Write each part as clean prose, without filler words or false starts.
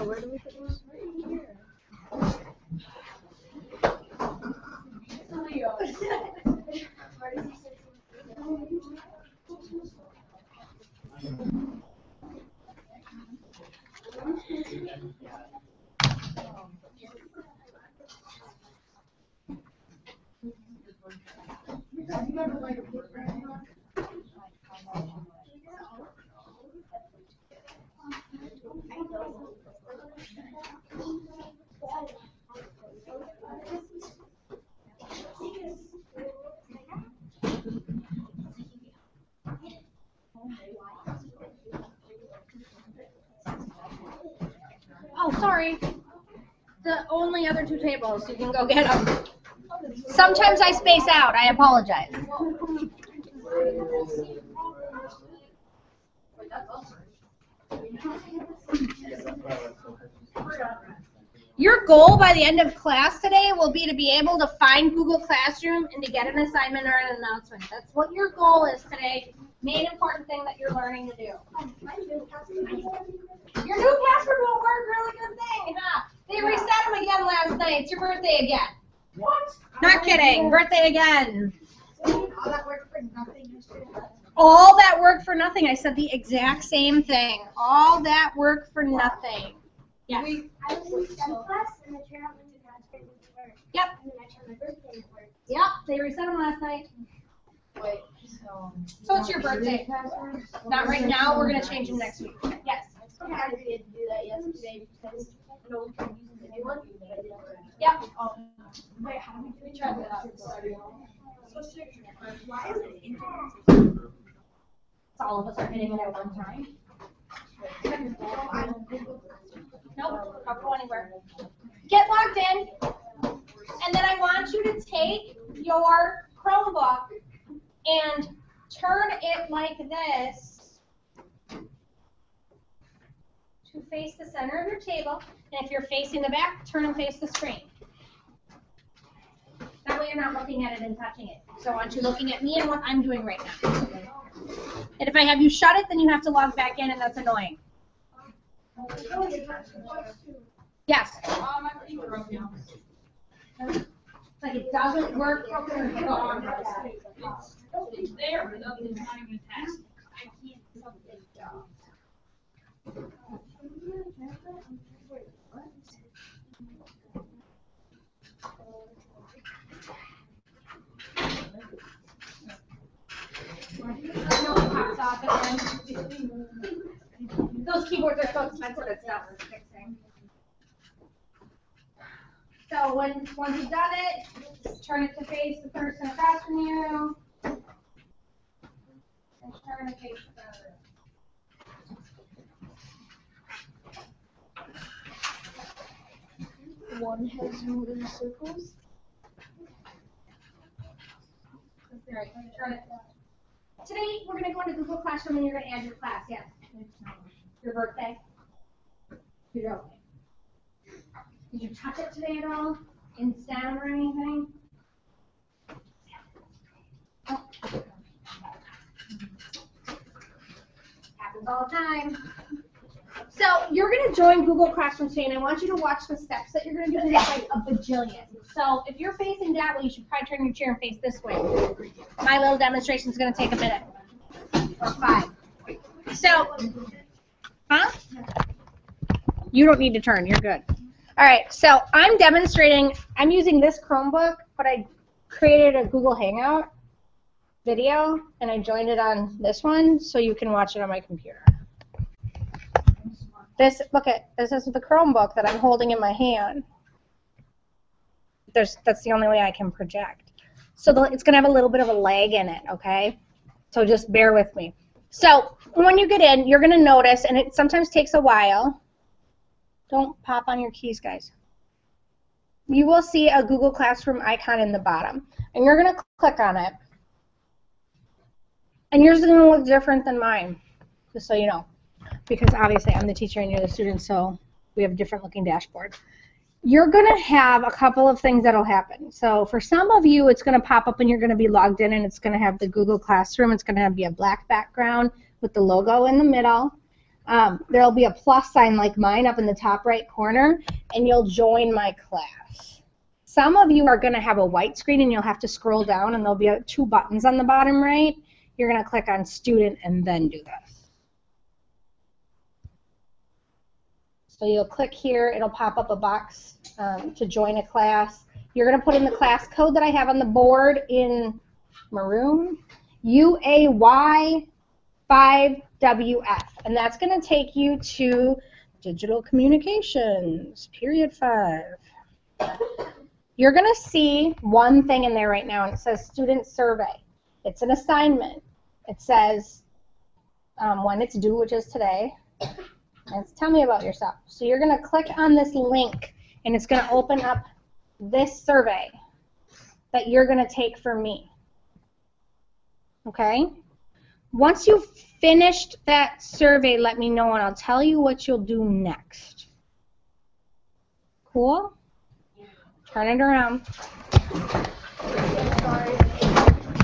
Where do we put this? Oh, sorry. The only other two tables. You can go get them. Sometimes I space out. I apologize. Your goal by the end of class today will be to be able to find Google Classroom and to get an assignment or an announcement. That's what your goal is today. Main important thing that you're learning to do. Your new password will work. Really good thing, huh? They reset them again last night. It's your birthday again. What? Not kidding. Birthday again. All that work for nothing. All that work for nothing. I said the exact same thing. All that work for nothing. Yes. I was in STEM class and I turned out to transfer to work. Yep. And then I turned my birthday at work. Yep. They reset them last night. Wait, So it's your birthday. Not right now. We're going to change them next week. Yes. Okay, I did do that yesterday because no one can use the new one. Yep. Wait, how do we try that out? Why is it internet? All of us are hitting it at one time. Nope, not go anywhere. Get logged in, and then I want you to take your Chromebook and turn it like this to face the center of your table. And if you're facing the back, turn and face the screen. That way you're not looking at it and touching it. So I want you looking at me and what I'm doing right now. And if I have you shut it, then you have to log back in, and that's annoying. Yes. It's like it doesn't work. It's there, but it's not even attached. I can't something. Those keyboards are so expensive, it's not worth fixing. So once you've done it, just turn it to face the person across from you. And turn it face the other. One has moving circles. Alright, turn it. Today, we're going to go into Google Classroom and you're going to add your class, yes. Your birthday. Your birthday. Did you touch it today at all? In STEM or anything? Oh. Happens all the time. So you're going to join Google Classroom today, and I want you to watch the steps that you're going to do. There's like a bajillion. So if you're facing that way, you should probably turn your chair and face this way. My little demonstration is going to take a minute or 5. So, huh? You don't need to turn. You're good. All right. So I'm demonstrating. I'm using this Chromebook, but I created a Google Hangout video, and I joined it on this one, so you can watch it on my computer. This, look at, this is the Chromebook that I'm holding in my hand. That's the only way I can project. So it's going to have a little bit of a lag in it, okay? So just bear with me. So when you get in, you're going to notice, and it sometimes takes a while. Don't pop on your keys, guys. You will see a Google Classroom icon in the bottom, and you're going to click on it. And yours is going to look different than mine, just so you know. Because obviously I'm the teacher and you're the student, so we have a different looking dashboard. you're going to have a couple of things that'll happen. So for some of you, it's going to pop up and you're going to be logged in, and it's going to have the Google Classroom. It's going to be a black background with the logo in the middle. There'll be a plus sign like mine up in the top right corner, and you'll join my class. Some of you are going to have a white screen, and you'll have to scroll down, and there'll be 2 buttons on the bottom right. You're going to click on Student and then do this. So you'll click here, it'll pop up a box to join a class. You're going to put in the class code that I have on the board in maroon, UAY5WF, and that's going to take you to Digital Communications, period 5. You're going to see one thing in there right now, and it says Student Survey. It's an assignment. It says when it's due, which is today. And tell me about yourself. So you're going to click on this link, and it's going to open up this survey that you're going to take for me. Okay? Once you've finished that survey, let me know, and I'll tell you what you'll do next. Cool? Turn it around.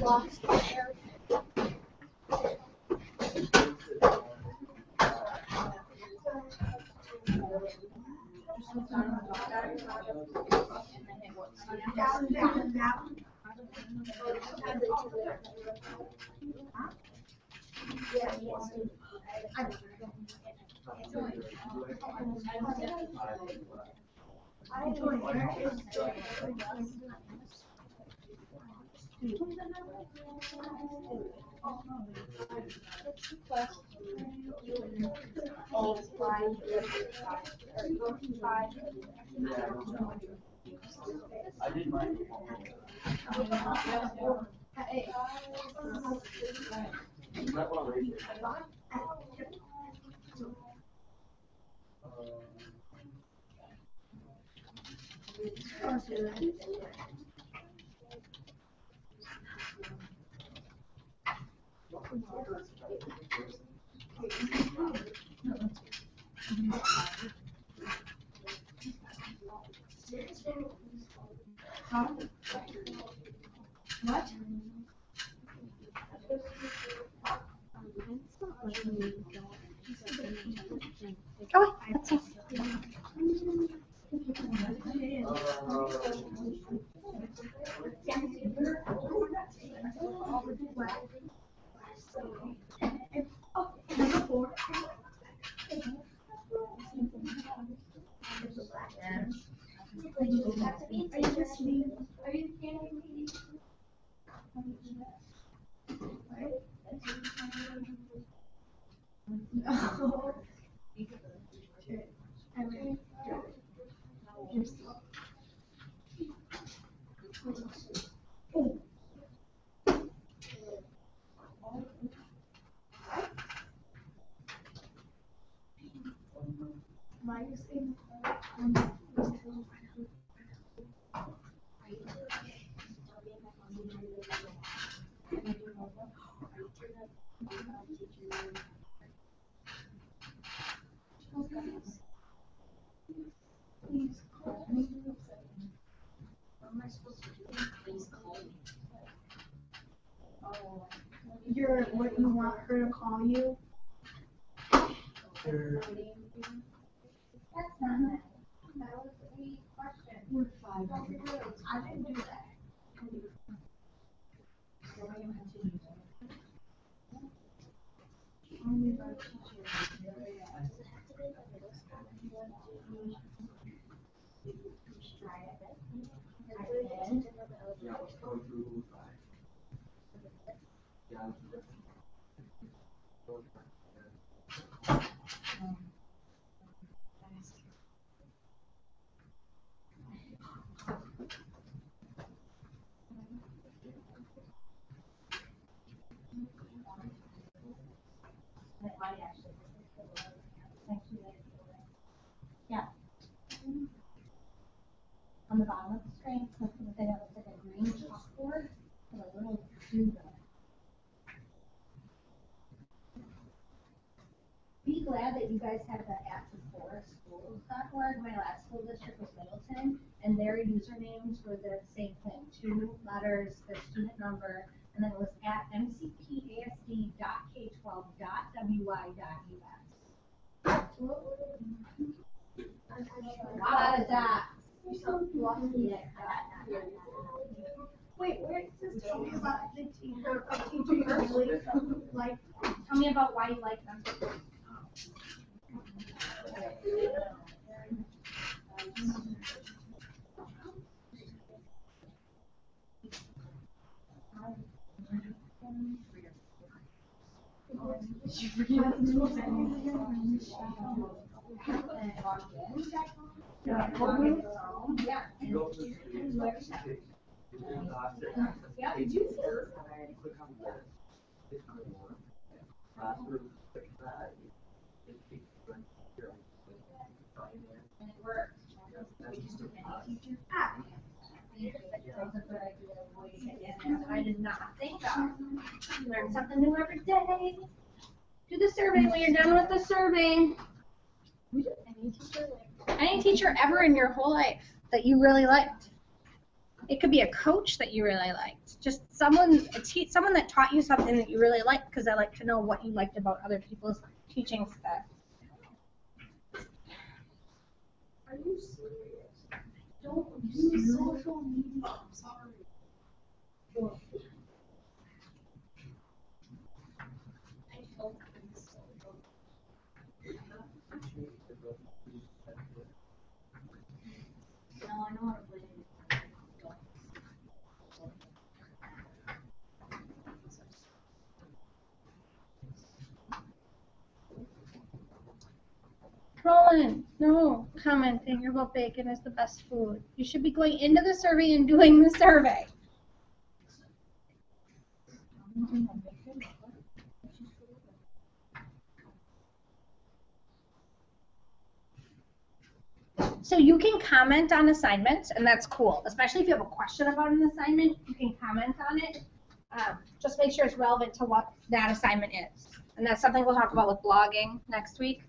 What? Oh, that's it. You're what you want her to call you? That's not it. That was a question. I didn't do that. Yeah. On the bottom of the screen, click the thing that looks like a green chalkboard with a little doodle. Be glad that you guys have the Access Forest school. schools.org. My last school district was Middleton, and their usernames were the same thing, 2 letters, their student number, and then it was at mcpasd.k12.wy.us. Lot of dots. You're so fluffy at that. Wait, where it says tell me about the teacher, a teacher you really like. Tell me about why you like them. Yeah. Yeah. Did you click on that? Click on more. Click that. It takes you right here. And it works. I did not think of. Learn something new every day. Do the survey when you're done with the survey. Any teacher ever in your whole life that you really liked. It could be a coach that you really liked. Just someone that taught you something that you really liked, because I like to know what you liked about other people's teaching style. Are you serious? Don't use social media. I'm sorry. No, I know how to play. Colin, no commenting about bacon is the best food. You should be going into the survey and doing the survey. So you can comment on assignments, and that's cool. Especially if you have a question about an assignment, you can comment on it. Just make sure it's relevant to what that assignment is. And that's something we'll talk about with blogging next week.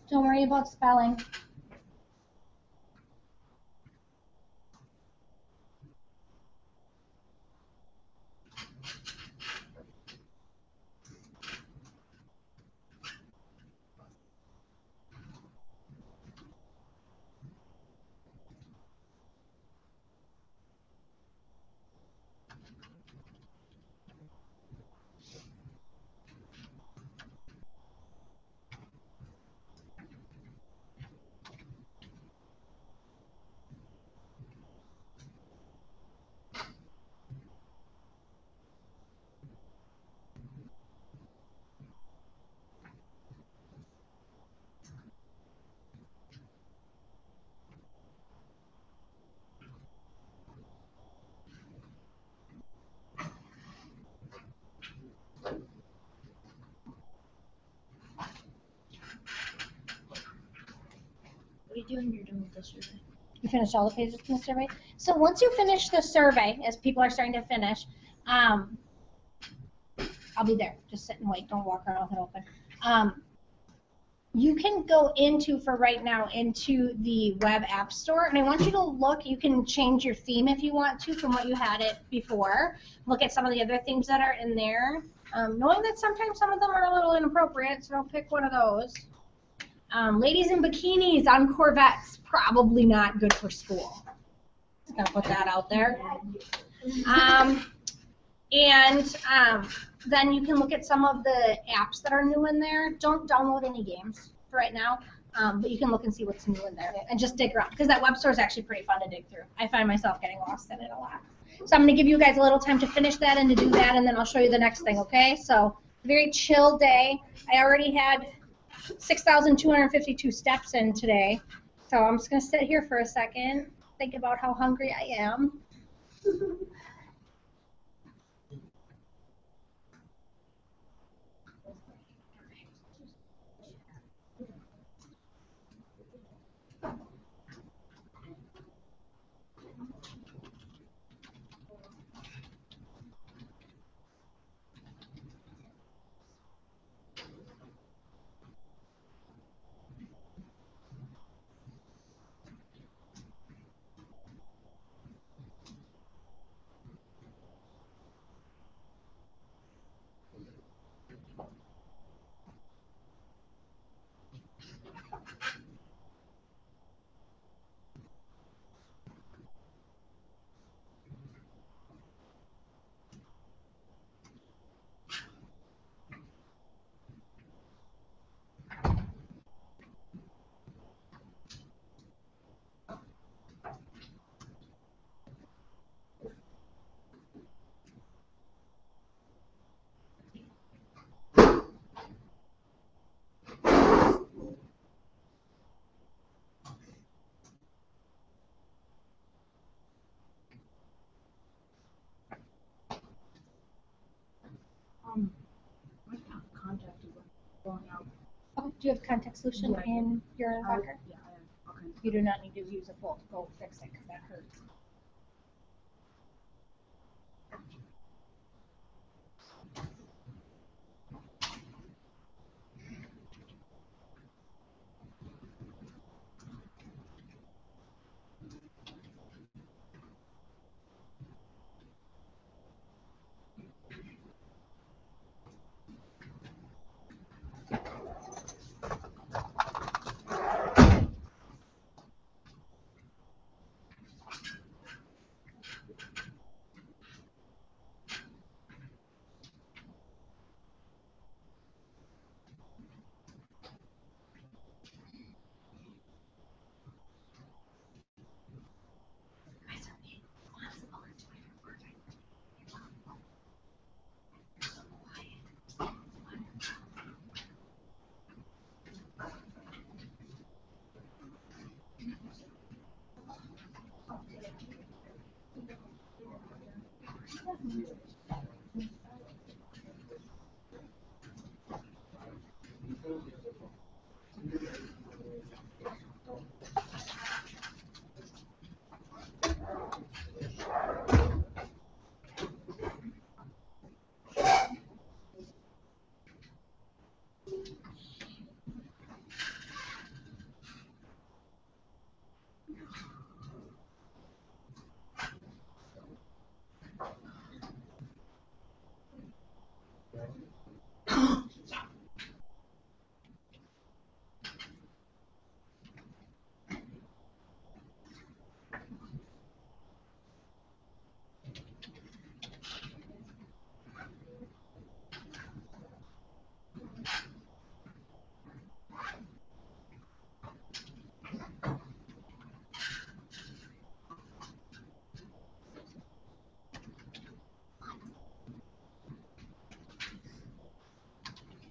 Don't worry about spelling. What are you doing? You're doing with this survey. You finished all the pages in the survey? So once you finish the survey, as people are starting to finish, I'll be there. Just sit and wait. Don't walk around with it open. You can go into, for right now, into the web app store, and I want you to look. You can change your theme if you want to from what you had it before. Look at some of the other themes that are in there. Knowing that sometimes some of them are a little inappropriate, so don't pick one of those. Ladies in bikinis on Corvettes, probably not good for school. Just gonna put that out there. Then you can look at some of the apps that are new in there. Don't download any games for right now, but you can look and see what's new in there and just dig around, because that web store is actually pretty fun to dig through. I find myself getting lost in it a lot. So I'm gonna give you guys a little time to finish that and to do that, and then I'll show you the next thing, okay? So, very chill day. I already had 6,252 steps in today. So I'm just gonna sit here for a second, think about how hungry I am. My contact is going out. Oh, do you have contact solution Yeah. in your locker? Yeah, I have. Okay. You do not need to use a full, go fix it, because that hurts.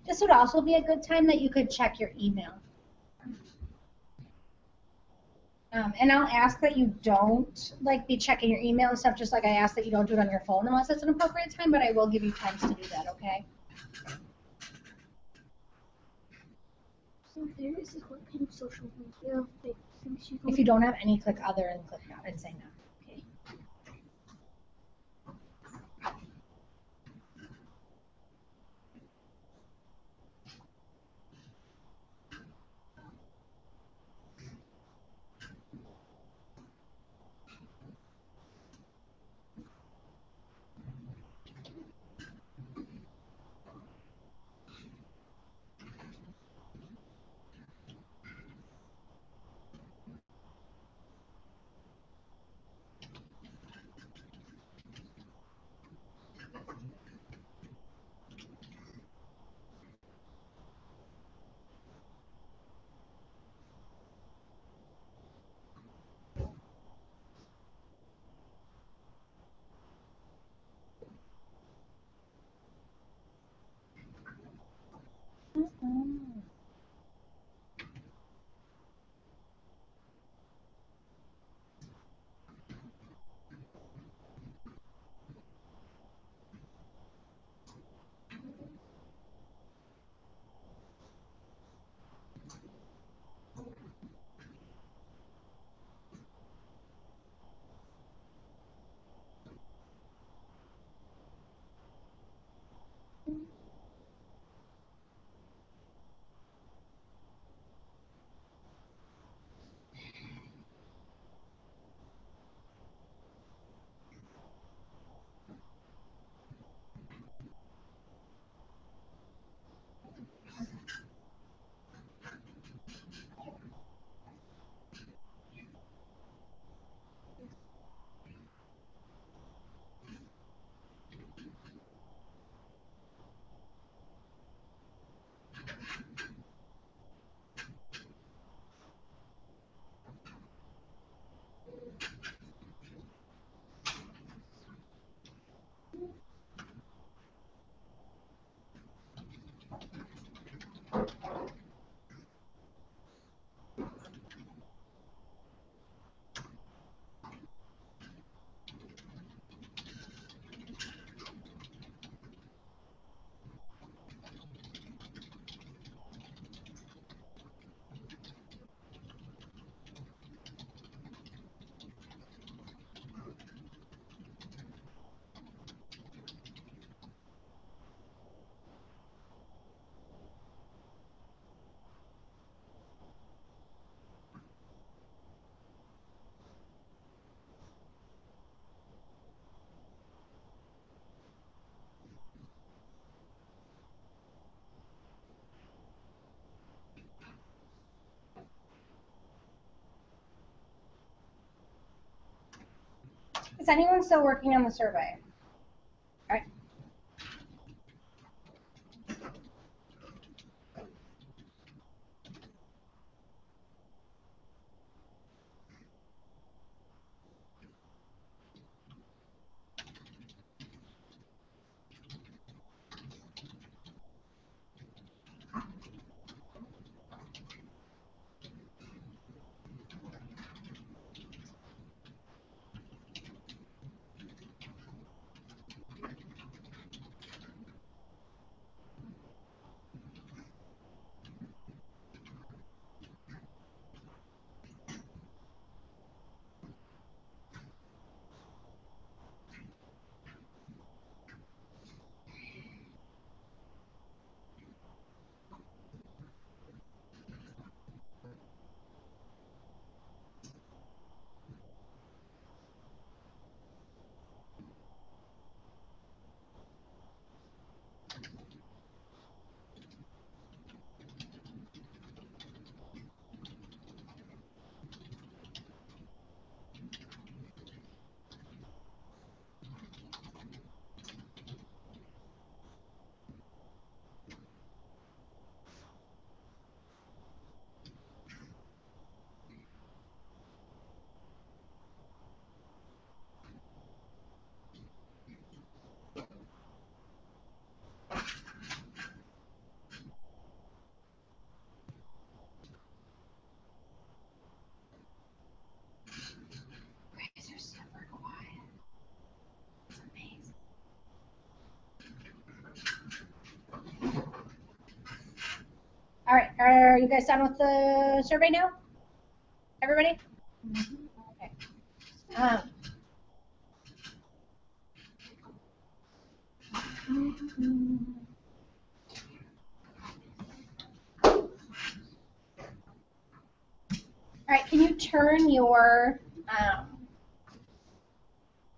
This would also be a good time that you could check your email. And I'll ask that you don't like be checking your email and stuff, just like I asked that you don't do it on your phone unless it's an appropriate time, but I will give you times to do that, okay? So there is what kind of social media things you If you don't have any, click other and click no and say no. Okay. Is anyone still working on the survey? All right. All right, are you guys done with the survey now? Everybody? Okay. All right, can you turn your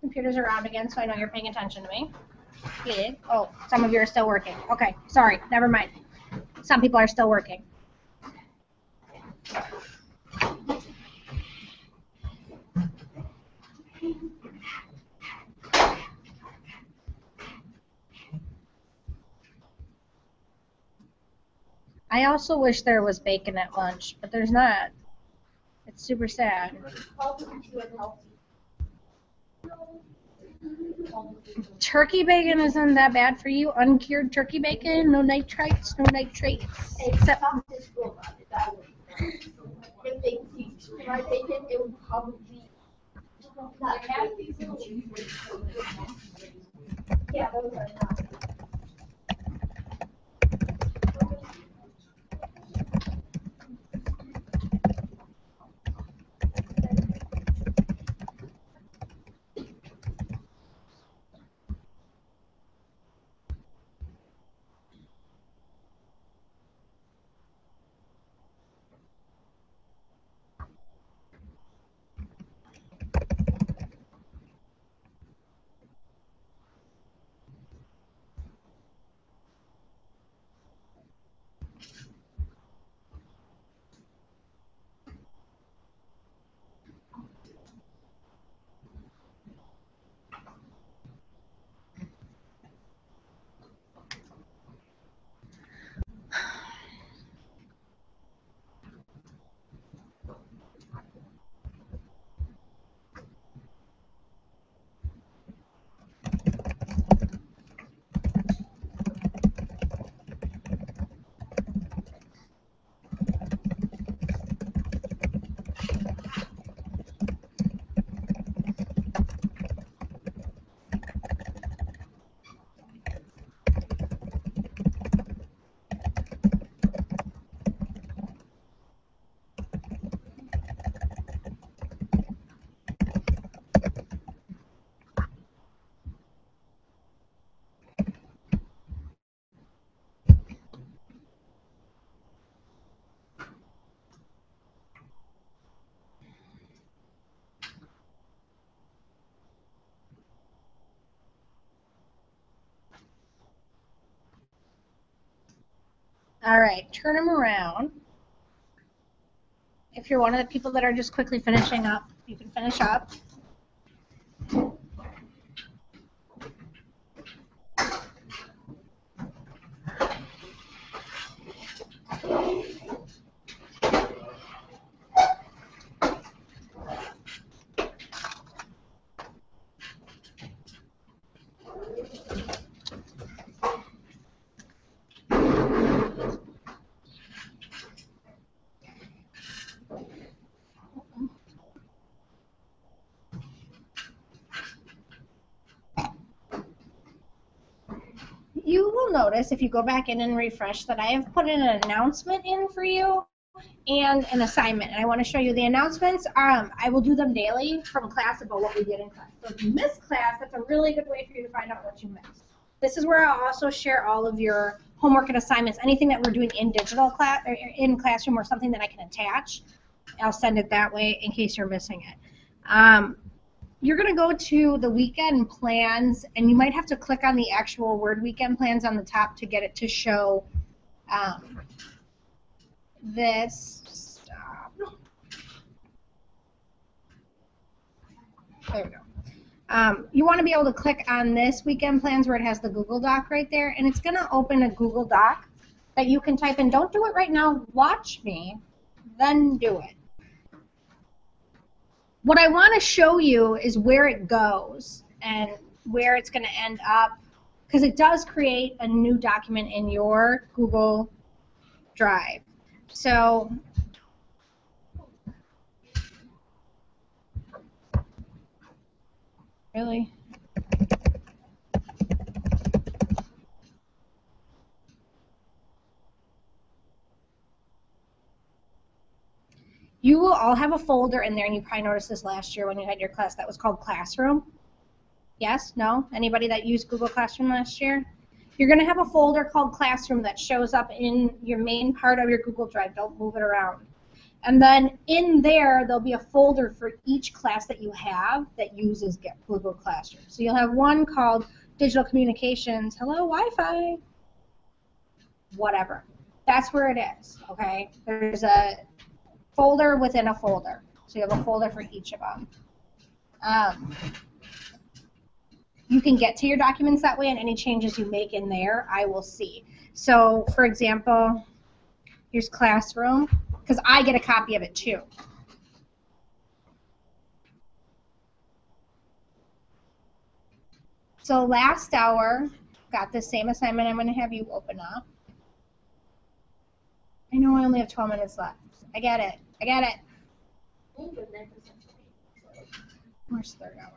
computers around again so I know you're paying attention to me? Yeah. Oh, some of you are still working. Okay, sorry, never mind. Some people are still working. I also wish there was bacon at lunch, but there's not. It's super sad. Turkey bacon isn't that bad for you. Uncured turkey bacon, no nitrites, no nitrates. Except If they teach my bacon, it would probably not have these. Yeah, those are not. all right, turn them around. If you're one of the people that are just quickly finishing up, you can finish up. will notice if you go back in and refresh that I have put in an announcement in for you and an assignment. And I want to show you the announcements. I will do them daily from class about what we did in class. So if you miss class, that's a really good way for you to find out what you missed. This is where I'll also share all of your homework and assignments, anything that we're doing in digital class or in classroom or something that I can attach. I'll send it that way in case you're missing it. You're going to go to the weekend plans, and you might have to click on the actual word weekend plans on the top to get it to show this. Stop. There we go. You want to be able to click on this weekend plans where it has the Google Doc right there, and it's going to open a Google Doc that you can type in. Don't do it right now. Watch me, then do it. What I want to show you is where it goes and where it's going to end up, because it does create a new document in your Google Drive. So really? You will all have a folder in there, and you probably noticed this last year when you had your class that was called Classroom. Yes? No? Anybody that used Google Classroom last year? You're going to have a folder called Classroom that shows up in your main part of your Google Drive. Don't move it around. And then in there, there'll be a folder for each class that you have that uses Google Classroom. So you'll have one called Digital Communications, Hello Wi-Fi, whatever. That's where it is, okay? There's a folder within a folder. So you have a folder for each of them. You can get to your documents that way, and any changes you make in there, I will see. So, for example, here's Classroom, because I get a copy of it too. So last hour, got the same assignment I'm going to have you open up. I know I only have 12 minutes left. I get it. I get it. Where's third hour?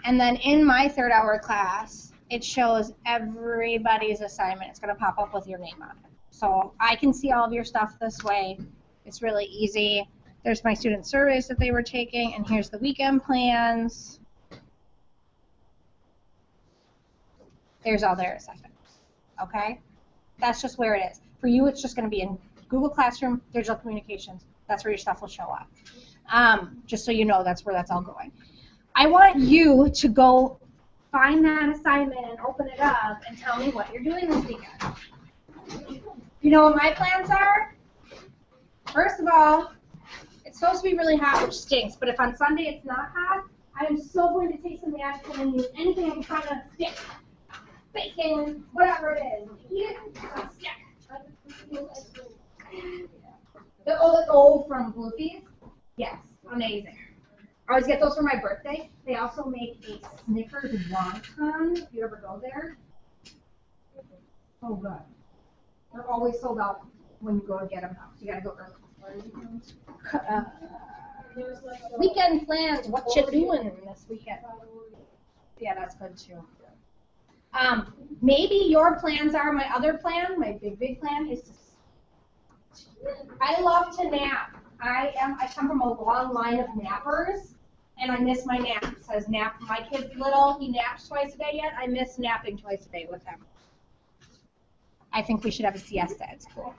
And then in my third hour class, it shows everybody's assignment. It's going to pop up with your name on it. So I can see all of your stuff this way. It's really easy. There's my student surveys that they were taking, and here's the weekend plans. There's all their assignments, okay? That's just where it is. For you, it's just going to be in Google Classroom, Digital Communications. That's where your stuff will show up. Just so you know, that's where that's all going. I want you to go find that assignment and open it up and tell me what you're doing this weekend. You know what my plans are? First of all, it's supposed to be really hot, which stinks, but if on Sunday it's not hot, I am so going to take some of the Ashton and use anything I can find on a stick. Bacon, whatever it is. Eat it on a stick. The old from Bluefies? Yes, amazing. I always get those for my birthday. They also make a Snickers wonton, if you ever go there. Oh, good. They're always sold out when you go to get them now. So you gotta go early. Weekend plans. What you doing this weekend? Yeah, that's good too. Maybe your plans are my other plan. My big plan is to. I love to nap. I come from a long line of nappers, and I miss my nap. It says nap. My kid's little. He naps twice a day yet. I miss napping twice a day with him. I think we should have a siesta at school.